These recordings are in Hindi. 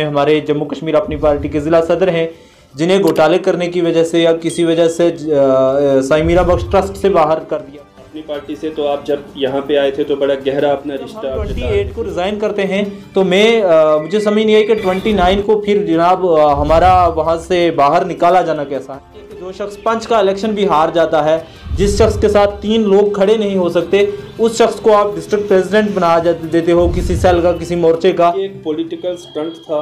हमारे जम्मू कश्मीर अपनी पार्टी के ज़िला सदर हैं, जिन्हें घोटाले करने की वजह से या किसी वजह से साईं मीरा बख्श ट्रस्ट से बाहर कर दिया अपनी पार्टी से। तो आप जब यहाँ पे आए थे तो बड़ा गहरा अपना रिश्ता। 28 को रिज़ाइन करते हैं तो मुझे समझ नहीं आई कि 29 को फिर जनाब हमारा वहाँ से बाहर निकाला जाना कैसा है। जो शख्स पंच का इलेक्शन भी हार जाता है, जिस शख्स के साथ 3 लोग खड़े नहीं हो सकते, उस शख्स को आप डिस्ट्रिक्ट प्रेसिडेंट बना देते हो किसी सेल का, किसी मोर्चे का। एक पॉलिटिकल स्टंट था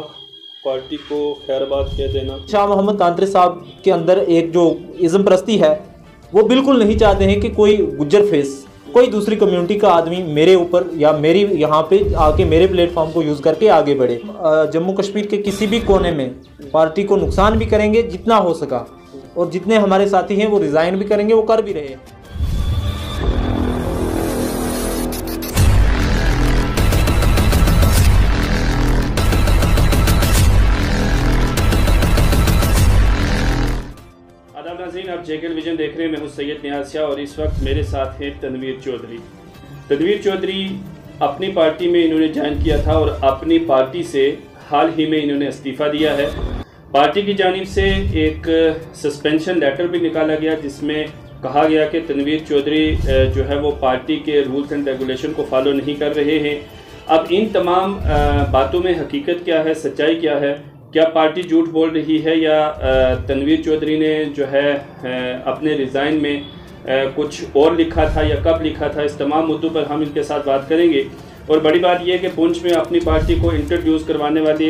पार्टी को खैरबाद कह देना। शाह मोहम्मद तांत्रे साहब के अंदर एक जो इज़्म परस्ती है, वो बिल्कुल नहीं चाहते हैं कि कोई गुज्जर फेस, कोई दूसरी कम्युनिटी का आदमी मेरे ऊपर या मेरी यहाँ पे आके मेरे प्लेटफॉर्म को यूज़ करके आगे बढ़े। जम्मू कश्मीर के किसी भी कोने में पार्टी को नुकसान भी करेंगे जितना हो सका, और जितने हमारे साथी हैं वो रिज़ाइन भी करेंगे, वो कर भी रहे हैं। आदाब नाज़रीन, आप जेके विजन देख रहे हैं। मैं हूं सैयद नियाज़ शाह और इस वक्त मेरे साथ हैं तनवीर चौधरी। तनवीर चौधरी अपनी पार्टी में इन्होंने ज्वाइन किया था और अपनी पार्टी से हाल ही में इन्होंने इस्तीफ़ा दिया है। पार्टी की जानिब से एक सस्पेंशन लेटर भी निकाला गया जिसमें कहा गया कि तनवीर चौधरी जो है वो पार्टी के रूल्स एंड रेगुलेशन को फॉलो नहीं कर रहे हैं। अब इन तमाम बातों में हकीकत क्या है, सच्चाई क्या है? क्या पार्टी झूठ बोल रही है या तनवीर चौधरी ने जो है अपने रिज़ाइन में कुछ और लिखा था या कब लिखा था? इस तमाम मुद्दों पर हम इनके साथ बात करेंगे। और बड़ी बात यह है कि पुंछ में अपनी पार्टी को इंट्रोड्यूस करवाने वाली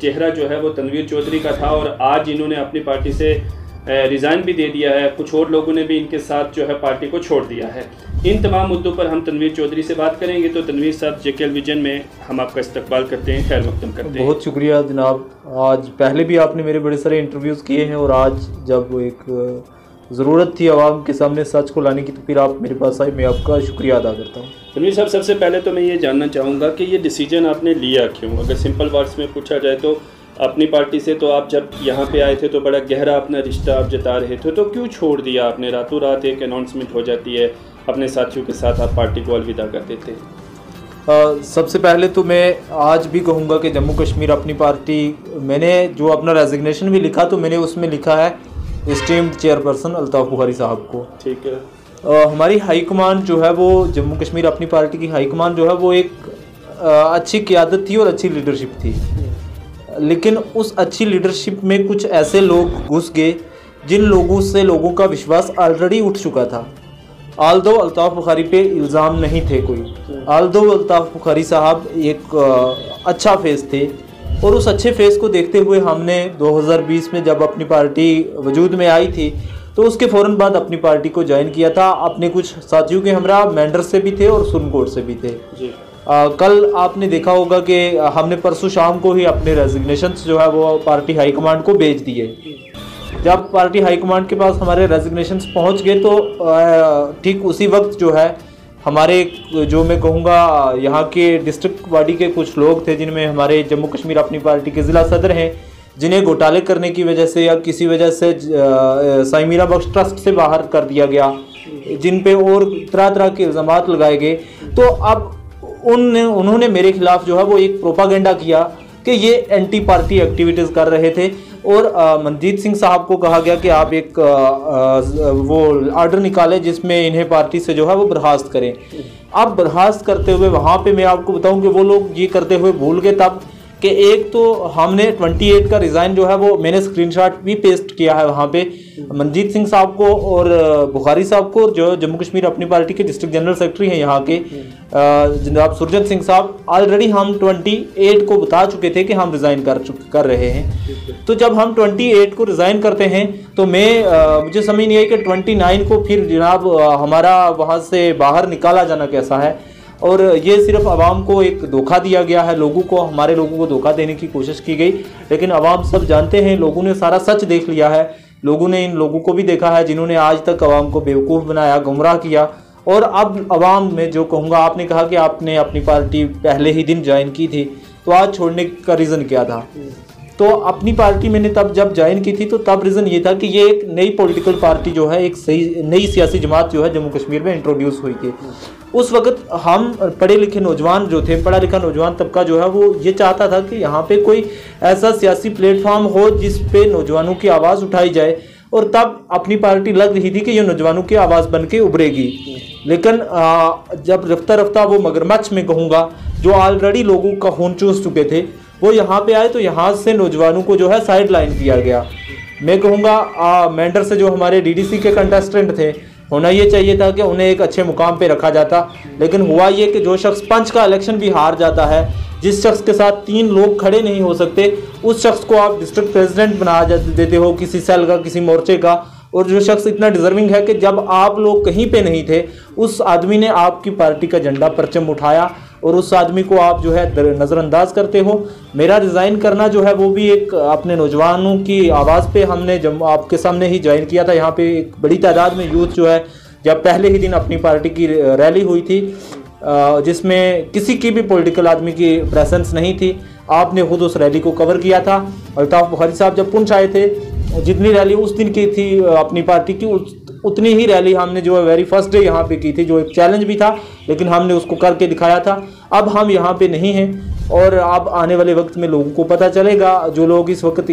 चेहरा जो है वो तनवीर चौधरी का था, और आज इन्होंने अपनी पार्टी से रिज़ाइन भी दे दिया है। कुछ और लोगों ने भी इनके साथ जो है पार्टी को छोड़ दिया है। इन तमाम मुद्दों पर हम तनवीर चौधरी से बात करेंगे। तो तनवीर साहब, जेके विजन में हम आपका इस्तकबाल करते हैं, खैर मकदम करते हैं। बहुत शुक्रिया जनाब। आज पहले भी आपने मेरे बड़े सारे इंटरव्यूज़ किए हैं, और आज जब एक ज़रूरत थी आवाम के सामने सच को लाने की, तो फिर आप मेरे पास आए। मैं आपका शुक्रिया अदा करता हूँ। तनवीर साहब, सबसे पहले तो मैं ये जानना चाहूँगा कि ये डिसीजन आपने लिया क्यों? अगर सिंपल वर्ड्स में पूछा जाए तो अपनी पार्टी से तो आप जब यहाँ पे आए थे तो बड़ा गहरा अपना रिश्ता आप जता रहे थे, तो क्यों छोड़ दिया आपने? रातों रात एक अनाउंसमेंट हो जाती है, अपने साथियों के साथ आप पार्टी को अलविदा कर देते हैं। सबसे पहले तो मैं आज भी कहूँगा कि जम्मू कश्मीर अपनी पार्टी, मैंने जो अपना रेजिग्नेशन भी लिखा तो मैंने उसमें लिखा है एस्टीम्ड चेयरपर्सन अल्ताफ़ बुखारी साहब को। ठीक है। हमारी हाईकमान जो है वो जम्मू कश्मीर अपनी पार्टी की हाईकमान जो है वो एक अच्छी क़यादत थी और अच्छी लीडरशिप थी, लेकिन उस अच्छी लीडरशिप में कुछ ऐसे लोग घुस गए जिन लोगों से लोगों का विश्वास ऑलरेडी उठ चुका था। आल्दो अल्ताफ़ बुखारी पे इल्ज़ाम नहीं थे कोई, आल्दो अल्ताफ़ बुखारी साहब एक अच्छा फेस थे, और उस अच्छे फेस को देखते हुए हमने 2020 में जब अपनी पार्टी वजूद में आई थी तो उसके फ़ौरन बाद अपनी पार्टी को ज्वाइन किया था। अपने कुछ साथियों के हमरा मेंढर से भी थे और सुरनकोट से भी थे। कल आपने देखा होगा कि हमने परसों शाम को ही अपने रेजिग्नेशन जो है वो पार्टी हाईकमांड को भेज दिए। जब पार्टी हाईकमांड के पास हमारे रेजिग्नेशन पहुंच गए तो ठीक उसी वक्त जो है हमारे, जो मैं कहूँगा यहाँ के डिस्ट्रिक्ट बॉडी के कुछ लोग थे, जिनमें हमारे जम्मू कश्मीर अपनी पार्टी के ज़िला सदर हैं, जिन्हें घोटाले करने की वजह से या किसी वजह से साईं मीरा बख्श ट्रस्ट से बाहर कर दिया गया, जिन पे और तरह तरह के इल्ज़ामात लगाए गए। तो अब उन्होंने मेरे खिलाफ जो है वो एक प्रोपागेंडा किया कि ये एंटी पार्टी एक्टिविटीज़ कर रहे थे, और मनजीत सिंह साहब को कहा गया कि आप एक वो आर्डर निकालें जिसमें इन्हें पार्टी से जो है वो बर्खास्त करें। अब बर्खास्त करते हुए वहाँ पे मैं आपको बताऊं कि वो लोग ये करते हुए भूल गए तब कि एक तो हमने 28 का रिज़ाइन जो है वो मैंने स्क्रीनशॉट भी पेस्ट किया है वहाँ पे मनजीत सिंह साहब को और बुखारी साहब को, जो जम्मू कश्मीर अपनी पार्टी के डिस्ट्रिक्ट जनरल सेक्रेटरी हैं यहाँ के, जनाब सुरजन सिंह साहब। ऑलरेडी हम 28 को बता चुके थे कि हम रिज़ाइन कर रहे हैं। तो जब हम 28 को रिज़ाइन करते हैं तो मुझे समझ नहीं आई कि 29 को फिर जनाब हमारा वहाँ से बाहर निकाला जाना कैसा है। और ये सिर्फ आवाम को एक धोखा दिया गया है, लोगों को, हमारे लोगों को धोखा देने की कोशिश की गई, लेकिन आवाम सब जानते हैं, लोगों ने सारा सच देख लिया है। लोगों ने इन लोगों को भी देखा है जिन्होंने आज तक आवाम को बेवकूफ़ बनाया, गुमराह किया। और अब आवाम में जो कहूँगा, आपने कहा कि आपने अपनी पार्टी पहले ही दिन ज्वाइन की थी, तो आज छोड़ने का रीज़न क्या था? तो अपनी पार्टी मैंने तब जब ज्वाइन की थी तो तब रीज़न ये था कि ये एक नई पॉलिटिकल पार्टी जो है, एक सही नई सियासी जमात जो है जम्मू कश्मीर में इंट्रोड्यूस हुई थी। उस वक्त हम पढ़े लिखे नौजवान जो थे, पढ़ा लिखा नौजवान तबका जो है वो ये चाहता था कि यहाँ पे कोई ऐसा सियासी प्लेटफॉर्म हो जिस पे नौजवानों की आवाज़ उठाई जाए, और तब अपनी पार्टी लग रही थी कि ये नौजवानों की आवाज़ बन के उभरेगी। लेकिन जब रफ्ता रफ्ता वो मगरमच्छ में कहूँगा जो ऑलरेडी लोगों का खून चूस चुके थे वो यहाँ पे आए, तो यहाँ से नौजवानों को जो है साइड लाइन किया गया। मैं कहूँगा मेंढर से जो हमारे डीडीसी के कंटेस्टेंट थे, होना ये चाहिए था कि उन्हें एक अच्छे मुकाम पे रखा जाता, लेकिन हुआ ये कि जो शख्स पंच का इलेक्शन भी हार जाता है, जिस शख्स के साथ 3 लोग खड़े नहीं हो सकते, उस शख्स को आप डिस्ट्रिक्ट प्रेसिडेंट बना देते हो किसी सेल का, किसी मोर्चे का। और जो शख्स इतना डिजर्विंग है कि जब आप लोग कहीं पे नहीं थे, उस आदमी ने आपकी पार्टी का झंडा परचम उठाया और उस आदमी को आप जो है नज़रअंदाज करते हो। मेरा रिज़ाइन करना जो है वो भी एक अपने नौजवानों की आवाज़ पे हमने जब आपके सामने ही ज्वाइन किया था। यहाँ पे एक बड़ी तादाद में यूथ जो है, जब पहले ही दिन अपनी पार्टी की रैली हुई थी जिसमें किसी की भी पॉलिटिकल आदमी की प्रेजेंस नहीं थी, आपने खुद उस रैली को कवर किया था। अल्ताफ बुखारी साहब जब पुंछ आए थे, जितनी रैली उस दिन की थी अपनी पार्टी की, उतनी ही रैली हमने जो है वेरी फर्स्ट डे यहाँ पे की थी, जो एक चैलेंज भी था, लेकिन हमने उसको करके दिखाया था। अब हम यहाँ पे नहीं हैं और अब आने वाले वक्त में लोगों को पता चलेगा, जो लोग इस वक्त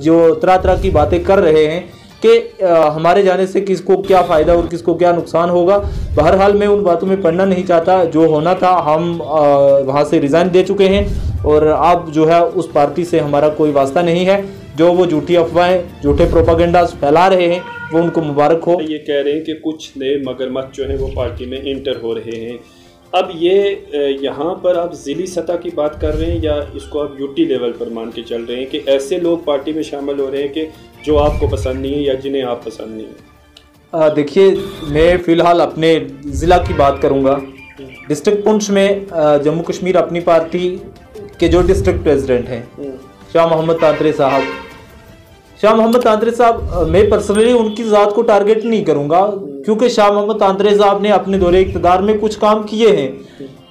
जो तरह तरह की बातें कर रहे हैं कि हमारे जाने से किसको क्या फ़ायदा और किसको क्या नुकसान होगा। बहरहाल मैं उन बातों में पढ़ना नहीं चाहता। जो होना था हम वहाँ से रिज़ाइन दे चुके हैं और अब जो है उस पार्टी से हमारा कोई वास्ता नहीं है। जो वो झूठी अफवाहें, झूठे प्रोपागेंडास फैला रहे हैं, वो उनको मुबारक हो। ये कह रहे हैं कि कुछ नए मगरमच्छ जो हैं वो पार्टी में इंटर हो रहे हैं। अब ये यहाँ पर आप ज़िली सतह की बात कर रहे हैं या इसको आप यूटी लेवल पर मान के चल रहे हैं कि ऐसे लोग पार्टी में शामिल हो रहे हैं कि जो आपको पसंद नहीं है या जिन्हें आप पसंद नहीं है? देखिए, मैं फ़िलहाल अपने ज़िला की बात करूँगा। डिस्ट्रिक्ट पुंछ में जम्मू कश्मीर अपनी पार्टी के जो डिस्ट्रिक्ट प्रेसिडेंट हैं शाह मोहम्मद तांतरे साहब, मैं पर्सनली उनकी ज़ात को टारगेट नहीं करूँगा क्योंकि शाह मोहम्मद तांतरे साहब ने अपने दौरे इक़्तिदार में कुछ काम किए हैं,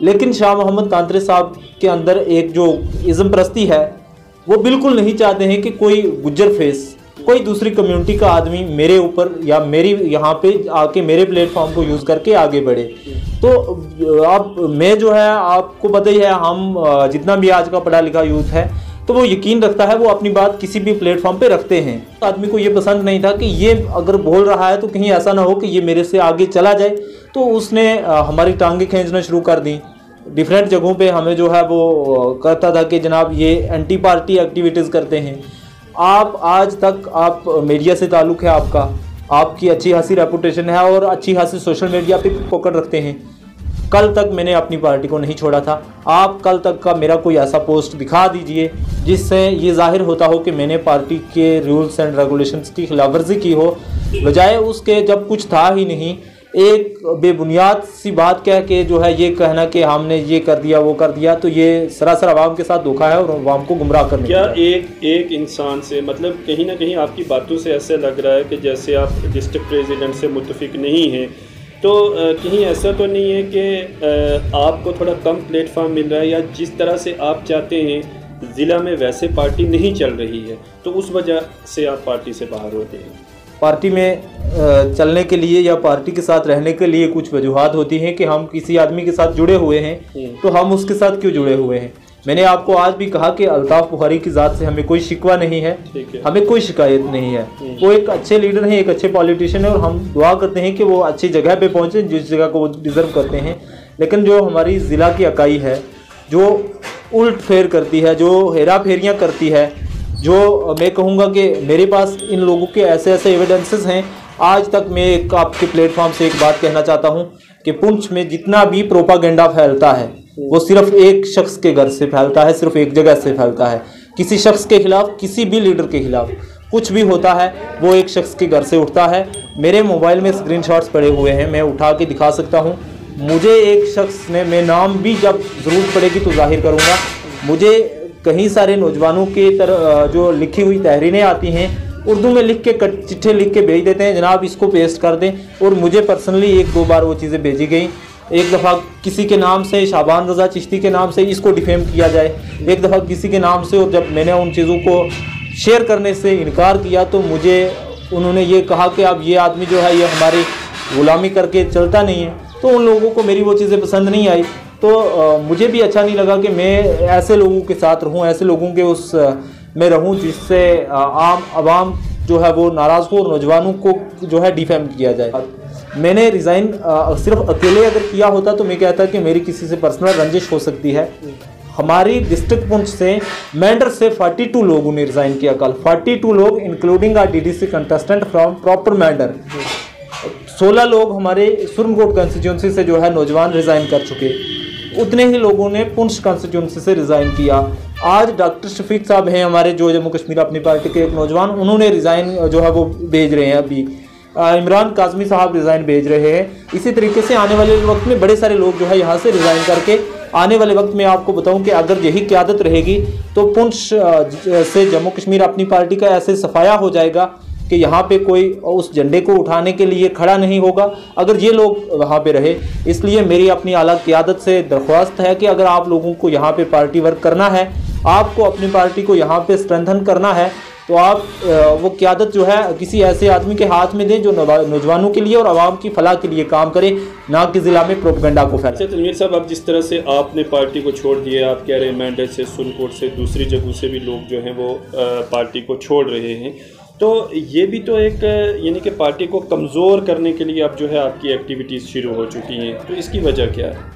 लेकिन शाह मोहम्मद तांतरे साहब के अंदर एक जो इज़्म परस्ती है, वो बिल्कुल नहीं चाहते हैं कि कोई गुज्जर फेस, कोई दूसरी कम्युनिटी का आदमी मेरे ऊपर या मेरी यहाँ पे आके मेरे प्लेटफॉर्म को यूज़ करके आगे बढ़े। तो अब मैं जो है, आपको पता ही है, हम जितना भी आज का पढ़ा लिखा यूथ है तो वो यकीन रखता है, वो अपनी बात किसी भी प्लेटफॉर्म पे रखते हैं। आदमी को ये पसंद नहीं था कि ये अगर बोल रहा है तो कहीं ऐसा ना हो कि ये मेरे से आगे चला जाए, तो उसने हमारी टांगें खींचना शुरू कर दी। डिफरेंट जगहों पे हमें जो है वो कहता था कि जनाब ये एंटी पार्टी एक्टिविटीज़ करते हैं। आप आज तक आप मीडिया से ताल्लुक़ है आपका, आपकी अच्छी खासी रेपुटेशन है और अच्छी खासी सोशल मीडिया पे पकड़ रखते हैं। कल तक मैंने अपनी पार्टी को नहीं छोड़ा था। आप कल तक का मेरा कोई ऐसा पोस्ट दिखा दीजिए जिससे ये जाहिर होता हो कि मैंने पार्टी के रूल्स एंड रेगुलेशंस की खिलाफवर्जी की हो, बजाय उसके जब कुछ था ही नहीं, एक बेबुनियाद सी बात कह के जो है ये कहना कि हमने ये कर दिया वो कर दिया, तो ये सरासर आवाम के साथ धोखा है और आवाम को गुमराह करने क्या एक इंसान से, मतलब कहीं ना कहीं आपकी बातों से ऐसे लग रहा है कि जैसे आप डिस्ट्रिक्ट प्रेसिडेंट से मुत्तफिक नहीं हैं, तो कहीं ऐसा तो नहीं है कि आपको थोड़ा कम प्लेटफॉर्म मिल रहा है, या जिस तरह से आप चाहते हैं ज़िला में वैसे पार्टी नहीं चल रही है तो उस वजह से आप पार्टी से बाहर होते हैं? पार्टी में चलने के लिए या पार्टी के साथ रहने के लिए कुछ वजूहात होती हैं कि हम किसी आदमी के साथ जुड़े हुए हैं तो हम उसके साथ क्यों जुड़े हुए हैं। मैंने आपको आज भी कहा कि अल्ताफ बुखारी की ज़ात से हमें कोई शिकवा नहीं है, हमें कोई शिकायत नहीं है। वो एक अच्छे लीडर हैं, एक अच्छे पॉलिटिशियन हैं और हम दुआ करते हैं कि वो अच्छी जगह पे पहुँचे जिस जगह को वो डिज़र्व करते हैं। लेकिन जो हमारी ज़िला की इकाई है, जो उल्ट फेर करती है, जो हेरा फेरियाँ करती है, जो मैं कहूँगा कि मेरे पास इन लोगों के ऐसे ऐसे एविडेंसेस हैं। आज तक मैं एक आपके प्लेटफॉर्म से एक बात कहना चाहता हूँ कि पुंछ में जितना भी प्रोपागेंडा फैलता है वो सिर्फ एक शख्स के घर से फैलता है, सिर्फ एक जगह से फैलता है। किसी शख्स के खिलाफ, किसी भी लीडर के खिलाफ कुछ भी होता है वो एक शख्स के घर से उठता है। मेरे मोबाइल में स्क्रीनशॉट्स पड़े हुए हैं, मैं उठा के दिखा सकता हूँ। मुझे एक शख्स ने, मैं नाम भी जब ज़रूरत पड़ेगी तो जाहिर करूँगा, मुझे कई सारे नौजवानों के जो लिखी हुई तहरीरें आती हैं, उर्दू में लिख के चिट्ठे लिख के भेज देते हैं, जनाब इसको पेस्ट कर दें, और मुझे पर्सनली 1-2 बार वो चीज़ें भेजी गई। एक दफ़ा किसी के नाम से, शाबान रज़ा चिश्ती के नाम से इसको डिफेम किया जाए, एक दफ़ा किसी के नाम से, और जब मैंने उन चीज़ों को शेयर करने से इनकार किया तो मुझे उन्होंने ये कहा कि अब ये आदमी जो है ये हमारी गुलामी करके चलता नहीं है, तो उन लोगों को मेरी वो चीज़ें पसंद नहीं आई। तो मुझे भी अच्छा नहीं लगा कि मैं ऐसे लोगों के साथ रहूं, ऐसे लोगों के उस में रहूं जिससे आम आवाम जो है वो नाराज़ हो और नौजवानों को जो है डिफेम किया जाए। मैंने रिज़ाइन सिर्फ अकेले अगर किया होता तो मैं कहता कि मेरी किसी से पर्सनल रंजिश हो सकती है। हमारी डिस्ट्रिक्ट पुंछ से मेंढर से 42 लोगों ने रिज़ाइन किया कल, 42 लोग including our DDC contestant from proper Mendhar. 16 लोग हमारे सुरनकोट कंस्टिट्यूंसी से जो है नौजवान रिज़ाइन कर चुके, उतने ही लोगों ने पुंछ कंस्टिट्यूंसी से रिज़ाइन किया। आज डॉक्टर शफीक साहब हैं हमारे जो जम्मू कश्मीर अपनी पार्टी के एक नौजवान, उन्होंने रिज़ाइन जो है वो भेज रहे हैं। अभी इमरान काज़मी साहब रिज़ाइन भेज रहे हैं। इसी तरीके से आने वाले वक्त में बड़े सारे लोग जो है यहाँ से रिज़ाइन करके आने वाले वक्त में आपको बताऊं कि अगर यही क़यादत रहेगी तो पुंछ से जम्मू कश्मीर अपनी पार्टी का ऐसे सफाया हो जाएगा कि यहाँ पे कोई उस झंडे को उठाने के लिए खड़ा नहीं होगा अगर ये लोग वहाँ पे रहे। इसलिए मेरी अपनी आला क़यादत से दरख्वास्त है कि अगर आप लोगों को यहाँ पे पार्टी वर्क करना है, आपको अपनी पार्टी को यहाँ पे स्ट्रेंथन करना है, तो आप वो क़यादत जो है किसी ऐसे आदमी के हाथ में दें जो नौजवानों के लिए और आवाम की फलाह के लिए काम करे, ना कि ज़िला में प्रोपेगेंडा को फैलाए। तनवीर साहब, अब जिस तरह से आपने पार्टी को छोड़ दिया, आप कह रहे हैं मेंढर से, सुरनकोट से, दूसरी जगहों से भी लोग जो हैं वो पार्टी को छोड़ रहे हैं, तो ये भी तो एक यानी कि पार्टी को कमज़ोर करने के लिए अब जो है आपकी एक्टिविटीज़ शुरू हो चुकी हैं, तो इसकी वजह क्या है?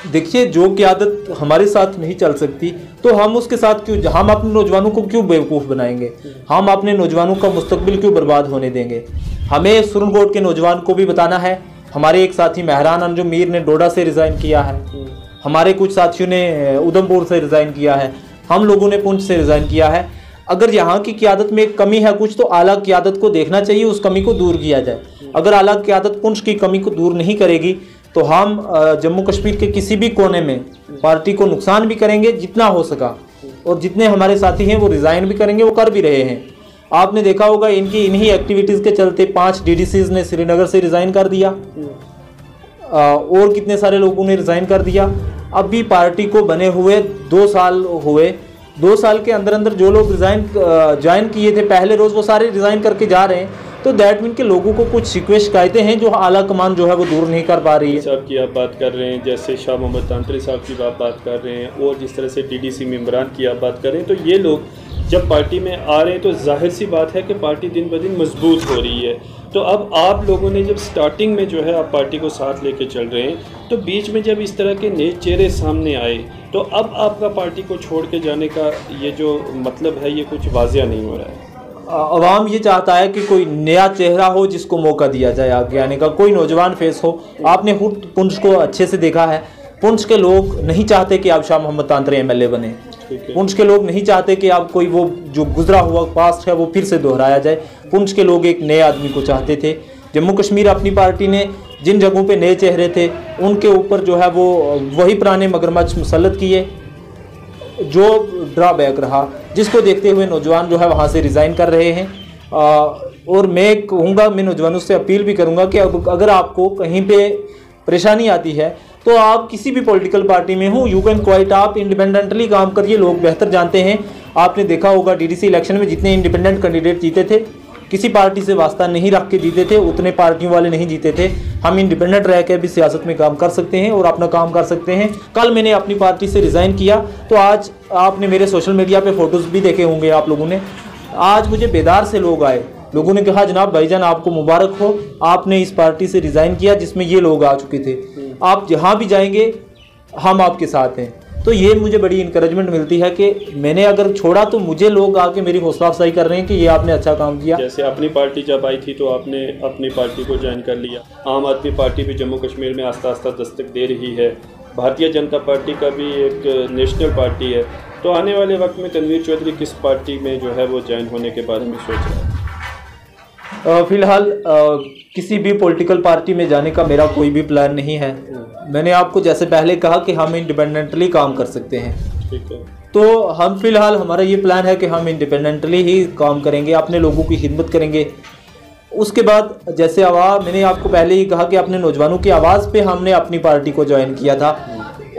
देखिए, जो क़यादत हमारे साथ नहीं चल सकती तो हम उसके साथ क्यों, हम अपने नौजवानों को क्यों बेवकूफ़ बनाएंगे, हम अपने नौजवानों का मुस्तकबिल क्यों बर्बाद होने देंगे। हमें सुरनकोट के नौजवान को भी बताना है। हमारे एक साथी महरान अंजुम मीर ने डोडा से रिज़ाइन किया है, हमारे कुछ साथियों ने उधमपुर से रिज़ाइन किया है, हम लोगों ने पुंछ से रिज़ाइन किया है। अगर यहाँ की क़यादत में एक कमी है कुछ, तो आला क़यादत को देखना चाहिए, उस कमी को दूर किया जाए। अगर आला क़यादत पुंछ की कमी को दूर नहीं करेगी तो हम जम्मू कश्मीर के किसी भी कोने में पार्टी को नुकसान भी करेंगे जितना हो सका, और जितने हमारे साथी हैं वो रिज़ाइन भी करेंगे, वो कर भी रहे हैं। आपने देखा होगा इनकी इन्हीं एक्टिविटीज़ के चलते 5 डीडीसीज़ ने श्रीनगर से रिज़ाइन कर दिया, और कितने सारे लोगों ने रिज़ाइन कर दिया। अब भी पार्टी को बने हुए 2 साल हुए, 2 साल के अंदर अंदर जो लोग ज्वाइन किए थे पहले रोज़, वो सारे रिज़ाइन करके जा रहे हैं। तो दैट मीन के लोगों को कुछ शिकवे-शिकायतें हैं जो आला कमान जो है वो दूर नहीं कर पा रही है। साहब की आप बात कर रहे हैं, जैसे शाह मोहम्मद तांतरे साहब की आप बात कर रहे हैं, और जिस तरह से डीडीसी मेंबरान की आप बात कर रहे हैं, तो ये लोग जब पार्टी में आ रहे हैं तो जाहिर सी बात है कि पार्टी दिन ब दिन मजबूत हो रही है। तो अब आप लोगों ने जब स्टार्टिंग में जो है आप पार्टी को साथ लेके चल रहे हैं, तो बीच में जब इस तरह के नए चेहरे सामने आए, तो अब आपका पार्टी को छोड़ के जाने का ये जो मतलब है ये कुछ वाज़िया नहीं हो रहा है। अवाम ये चाहता है कि कोई नया चेहरा हो जिसको मौका दिया जाए आगे आने का, कोई नौजवान फेस हो। आपने खुद पुंछ को अच्छे से देखा है, पुंछ के लोग नहीं चाहते कि आप शाह मोहम्मद तांतरे MLA बने, पुंछ के लोग नहीं चाहते कि आप कोई वो जो गुजरा हुआ पास्ट है वो फिर से दोहराया जाए। पुंछ के लोग एक नए आदमी को चाहते थे। जम्मू कश्मीर अपनी पार्टी ने जिन जगहों पे नए चेहरे थे उनके ऊपर जो है वो वही पुराने मगरमच्छ मुसल्लत किए, जो ड्रॉबैक रहा, जिसको देखते हुए नौजवान जो है वहाँ से रिज़ाइन कर रहे हैं। और मैं कहूँगा, मैं नौजवानों से अपील भी करूँगा कि अगर आपको कहीं पे परेशानी आती है तो आप किसी भी पॉलिटिकल पार्टी में हो, यू कैन क्वाइट, आप इंडिपेंडेंटली काम करिए, लोग बेहतर जानते हैं। आपने देखा होगा डीडीसी इलेक्शन में जितने इंडिपेंडेंट कैंडिडेट जीते थे, किसी पार्टी से वास्ता नहीं रख के जीते थे, उतने पार्टियों वाले नहीं जीते थे। हम इंडिपेंडेंट रह के भी सियासत में काम कर सकते हैं और अपना काम कर सकते हैं। कल मैंने अपनी पार्टी से रिज़ाइन किया तो आज आपने मेरे सोशल मीडिया पे फ़ोटोज़ भी देखे होंगे आप लोगों ने। आज मुझे बेदार से लोग आए, लोगों ने कहा जनाब भाईजान आपको मुबारक हो, आपने इस पार्टी से रिज़ाइन किया जिसमें ये लोग आ चुके थे, आप जहाँ भी जाएंगे हम आपके साथ हैं। तो ये मुझे बड़ी इंकरेजमेंट मिलती है कि मैंने अगर छोड़ा तो मुझे लोग आके मेरी हौसला अफजाई कर रहे हैं कि ये आपने अच्छा काम किया। जैसे अपनी पार्टी जब आई थी तो आपने अपनी पार्टी को ज्वाइन कर लिया। आम आदमी पार्टी भी जम्मू कश्मीर में आस्ता आस्ता दस्तक दे रही है, भारतीय जनता पार्टी का भी एक नेशनल पार्टी है। तो आने वाले वक्त में तनवीर चौधरी किस पार्टी में जो है वो ज्वाइन होने के बारे में सोच रहा है? फ़िलहाल किसी भी पॉलिटिकल पार्टी में जाने का मेरा कोई भी प्लान नहीं है। मैंने आपको जैसे पहले कहा कि हम इंडिपेंडेंटली काम कर सकते हैं, ठीक है। तो हम फ़िलहाल हमारा ये प्लान है कि हम इंडिपेंडेंटली ही काम करेंगे, अपने लोगों की खिदमत करेंगे। उसके बाद जैसे मैंने आपको पहले ही कहा कि अपने नौजवानों की आवाज़ पे हमने अपनी पार्टी को ज्वाइन किया था,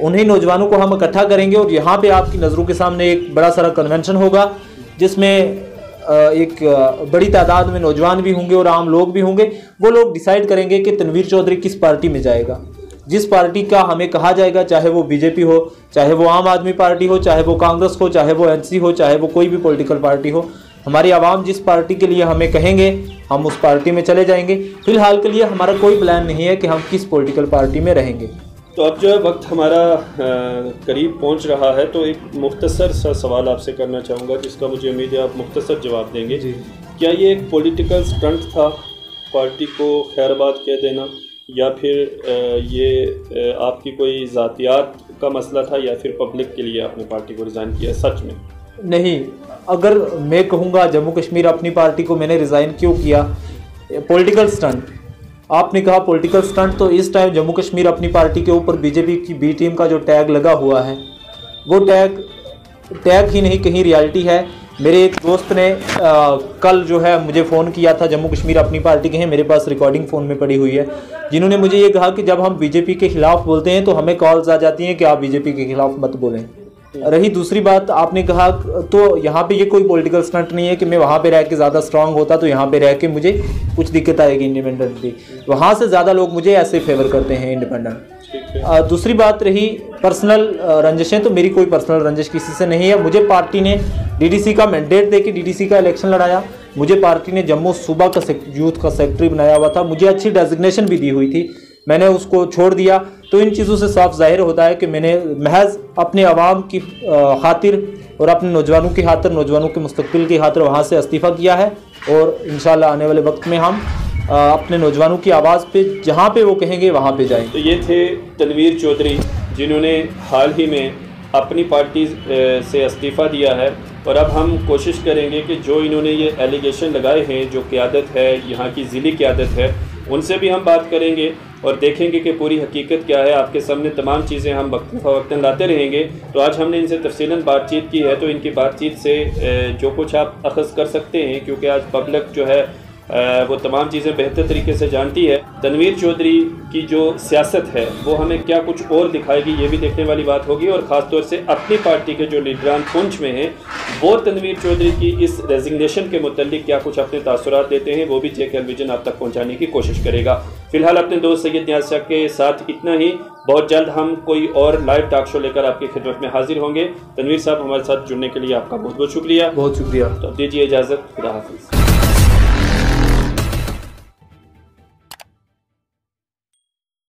उन्हीं नौजवानों को हम इकट्ठा करेंगे और यहाँ पे आपकी नज़रों के सामने एक बड़ा सारा कन्वेंशन होगा जिसमें एक बड़ी तादाद में नौजवान भी होंगे और आम लोग भी होंगे, वो लोग डिसाइड करेंगे कि तनवीर चौधरी किस पार्टी में जाएगा। जिस पार्टी का हमें कहा जाएगा, चाहे वो बीजेपी हो, चाहे वो आम आदमी पार्टी हो, चाहे वो कांग्रेस हो, चाहे वो एनसी हो, चाहे वो कोई भी पॉलिटिकल पार्टी हो, हमारी आवाम जिस पार्टी के लिए हमें कहेंगे हम उस पार्टी में चले जाएंगे। फिलहाल के लिए हमारा कोई प्लान नहीं है कि हम किस पॉलिटिकल पार्टी में रहेंगे। तो अब जो है वक्त हमारा करीब पहुंच रहा है, तो एक मुख्तसर सा सवाल आपसे करना चाहूँगा जिसका मुझे उम्मीद है आप मुख्तसर जवाब देंगे। क्या ये एक पॉलिटिकल स्टंट था, पार्टी को खैरबाद कह देना, या फिर ये आपकी कोई ज़ातियात का मसला था, या फिर पब्लिक के लिए आपने पार्टी को रिज़ाइन किया? सच में नहीं, अगर मैं कहूँगा जम्मू कश्मीर अपनी पार्टी को मैंने रिज़ाइन क्यों किया, पॉलिटिकल स्टंट आपने कहा, पॉलिटिकल स्टंट तो इस टाइम जम्मू कश्मीर अपनी पार्टी के ऊपर बीजेपी की बी टीम का जो टैग लगा हुआ है वो टैग ही नहीं कहीं रियलिटी है। मेरे एक दोस्त ने कल जो है मुझे फ़ोन किया था, जम्मू कश्मीर अपनी पार्टी के हैं, मेरे पास रिकॉर्डिंग फ़ोन में पड़ी हुई है, जिन्होंने मुझे ये कहा कि जब हम बीजेपी के खिलाफ बोलते हैं तो हमें कॉल्स आ जाती हैं कि आप बीजेपी के खिलाफ मत बोलें। रही दूसरी बात, आपने कहा तो यहाँ पे ये कोई पॉलिटिकल स्टंट नहीं है कि मैं वहाँ पे रह के ज़्यादा स्ट्रांग होता तो यहाँ पे रह के मुझे कुछ दिक्कत आएगी इंडिपेंडेंटली। वहाँ से ज़्यादा लोग मुझे ऐसे फेवर करते हैं इंडिपेंडेंट। दूसरी बात रही पर्सनल रंजिशें, तो मेरी कोई पर्सनल रंजिश किसी से नहीं है। मुझे पार्टी ने डीडीसी का मैंडेट दे के डीडीसी का इलेक्शन लड़ाया, मुझे पार्टी ने जम्मू सूबा का यूथ का सेक्रेटरी बनाया हुआ था, मुझे अच्छी डेजिग्नेशन भी दी हुई थी, मैंने उसको छोड़ दिया। तो इन चीज़ों से साफ जाहिर होता है कि मैंने महज अपने आवाम की खातिर और अपने नौजवानों की खातिर, नौजवानों के मुस्तकबिल की खातिर वहाँ से इस्तीफ़ा किया है, और इंशाल्लाह आने वाले वक्त में हम अपने नौजवानों की आवाज़ पे जहाँ पे वो कहेंगे वहाँ पे जाएं। तो ये थे तनवीर चौधरी, जिन्होंने हाल ही में अपनी पार्टी से इस्तीफ़ा दिया है, और अब हम कोशिश करेंगे कि जो इन्होंने ये एलिगेशन लगाए हैं, जो क़यादत है यहाँ की ज़िली क़यादत है, उनसे भी हम बात करेंगे और देखेंगे कि पूरी हकीकत क्या है। आपके सामने तमाम चीज़ें हम वक्तन लाते रहेंगे। तो आज हमने इनसे तफसीलन बातचीत की है, तो इनकी बातचीत से जो कुछ आप अखज़ कर सकते हैं, क्योंकि आज पब्लिक जो है वो तमाम चीज़ें बेहतर तरीके से जानती है। तनवीर चौधरी की जो सियासत है वो हमें क्या कुछ और दिखाएगी, ये भी देखने वाली बात होगी। और ख़ास तौर से अपनी पार्टी के जो लीडरान पुंछ में हैं, वो तनवीर चौधरी की इस रेजिग्नेशन के मुतल्लिक क्या कुछ अपने तासुरात देते हैं, वो भी जेकेएल विजन आप तक पहुँचाने की कोशिश करेगा। फिलहाल अपने दोस्त सैयद नियाज़ शाह के साथ इतना ही। बहुत जल्द हम कोई और लाइव टॉक शो लेकर आपकी खिदमत में हाजिर होंगे। तनवीर साहब, हमारे साथ जुड़ने के लिए आपका बहुत बहुत शुक्रिया। बहुत शुक्रिया। तो दीजिए इजाज़त, खुदा हाफिज़।